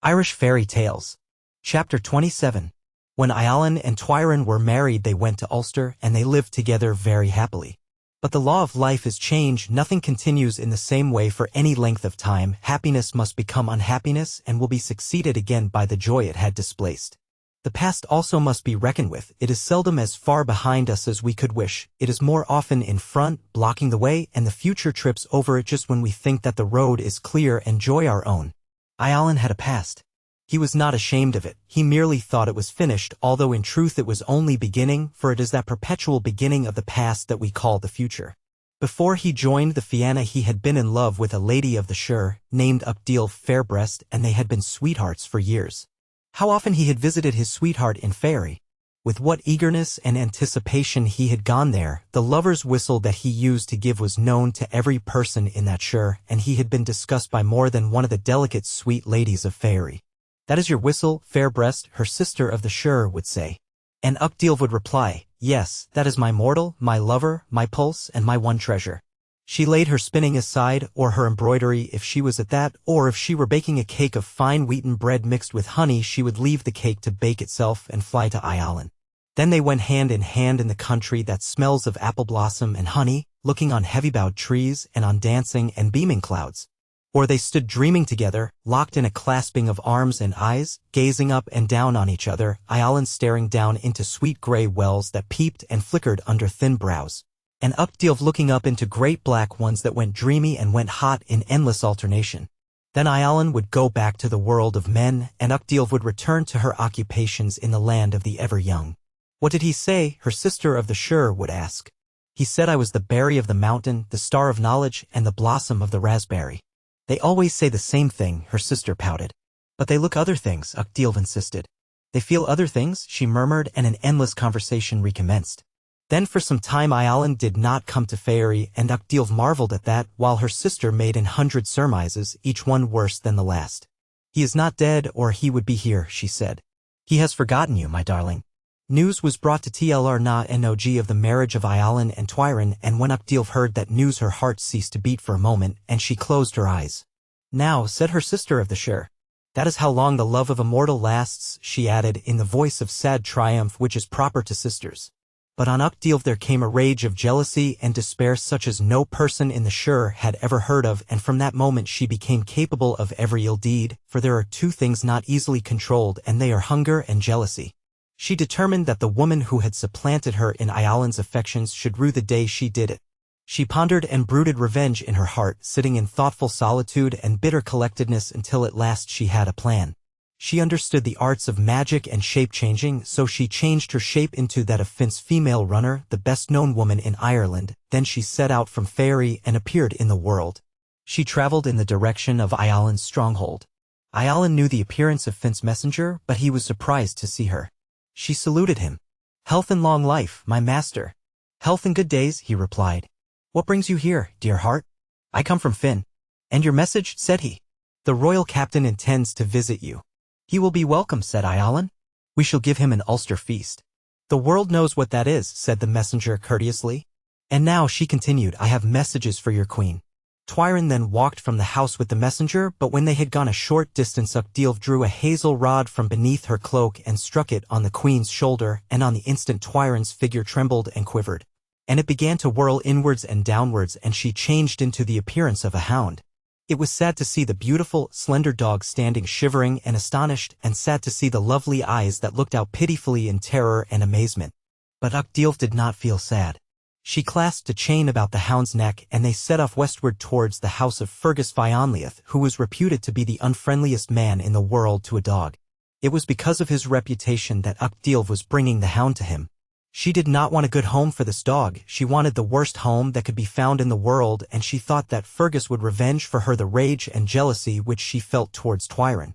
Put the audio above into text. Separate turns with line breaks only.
Irish Fairy Tales. Chapter 27. When Iallan and Twyron were married, they went to Ulster, and they lived together very happily. But the law of life is change. Nothing continues in the same way for any length of time. Happiness must become unhappiness and will be succeeded again by the joy it had displaced. The past also must be reckoned with. It is seldom as far behind us as we could wish. It is more often in front, blocking the way, and the future trips over it just when we think that the road is clear and joy our own. Iallan had a past. He was not ashamed of it. He merely thought it was finished, although in truth it was only beginning, for it is that perpetual beginning of the past that we call the future. Before he joined the Fianna, he had been in love with a lady of the Sher, named Updeel Fairbreast, and they had been sweethearts for years. How often he had visited his sweetheart in Faery. With what eagerness and anticipation he had gone there. The lover's whistle that he used to give was known to every person in that Sher, and he had been discussed by more than one of the delicate sweet ladies of Faery. "That is your whistle, Fairbreast," her sister of the Sher would say. And Updeel would reply, "Yes, that is my mortal, my lover, my pulse, and my one treasure." She laid her spinning aside, or her embroidery if she was at that, or if she were baking a cake of fine wheaten bread mixed with honey, she would leave the cake to bake itself and fly to Iallan. Then they went hand in hand in the country that smells of apple blossom and honey, looking on heavy-bowed trees and on dancing and beaming clouds. Or they stood dreaming together, locked in a clasping of arms and eyes, gazing up and down on each other, Iallan staring down into sweet gray wells that peeped and flickered under thin brows, and Updeel looking up into great black ones that went dreamy and went hot in endless alternation. Then Iallan would go back to the world of men, and Updeel would return to her occupations in the land of the ever-young. "What did he say?" her sister of the Sher would ask. "He said I was the berry of the mountain, the star of knowledge, and the blossom of the raspberry." "They always say the same thing," her sister pouted. "But they look other things," Updeel insisted. "They feel other things," she murmured, and an endless conversation recommenced. Then for some time Iallan did not come to Faery, and Updeel marveled at that, while her sister made 100 surmises, each one worse than the last. "He is not dead, or he would be here," she said. "He has forgotten you, my darling." News was brought to Tlr na Nog of the marriage of Iallan and Twyron, and when Updeel heard that news her heart ceased to beat for a moment, and she closed her eyes. "Now," said her sister of the Sher. "That is how long the love of a mortal lasts," she added in the voice of sad triumph which is proper to sisters. But on Updeel there came a rage of jealousy and despair such as no person in the Sher had ever heard of, and from that moment she became capable of every ill deed, for there are two things not easily controlled, and they are hunger and jealousy. She determined that the woman who had supplanted her in Iallan's affections should rue the day she did it. She pondered and brooded revenge in her heart, sitting in thoughtful solitude and bitter collectedness until at last she had a plan. She understood the arts of magic and shape-changing, so she changed her shape into that of Finn's female runner, the best-known woman in Ireland. Then she set out from Faery and appeared in the world. She traveled in the direction of Iallan's stronghold. Iallan knew the appearance of Finn's messenger, but he was surprised to see her. She saluted him. "Health and long life, my master." "Health and good days," he replied. "What brings you here, dear heart?" "I come from Finn." "And your message?" said he. "The royal captain intends to visit you." "He will be welcome," said Iallan. "We shall give him an Ulster feast." "The world knows what that is," said the messenger courteously. "And now," she continued, "I have messages for your queen." Twyron then walked from the house with the messenger, but when they had gone a short distance Updeel drew a hazel rod from beneath her cloak and struck it on the queen's shoulder, and on the instant Twyron's figure trembled and quivered, and it began to whirl inwards and downwards, and she changed into the appearance of a hound. It was sad to see the beautiful, slender dog standing shivering and astonished, and sad to see the lovely eyes that looked out pitifully in terror and amazement. But Updeel did not feel sad. She clasped a chain about the hound's neck, and they set off westward towards the house of Fergus Fionleath, who was reputed to be the unfriendliest man in the world to a dog. It was because of his reputation that Updeel was bringing the hound to him. She did not want a good home for this dog, she wanted the worst home that could be found in the world, and she thought that Fergus would revenge for her the rage and jealousy which she felt towards Twyron.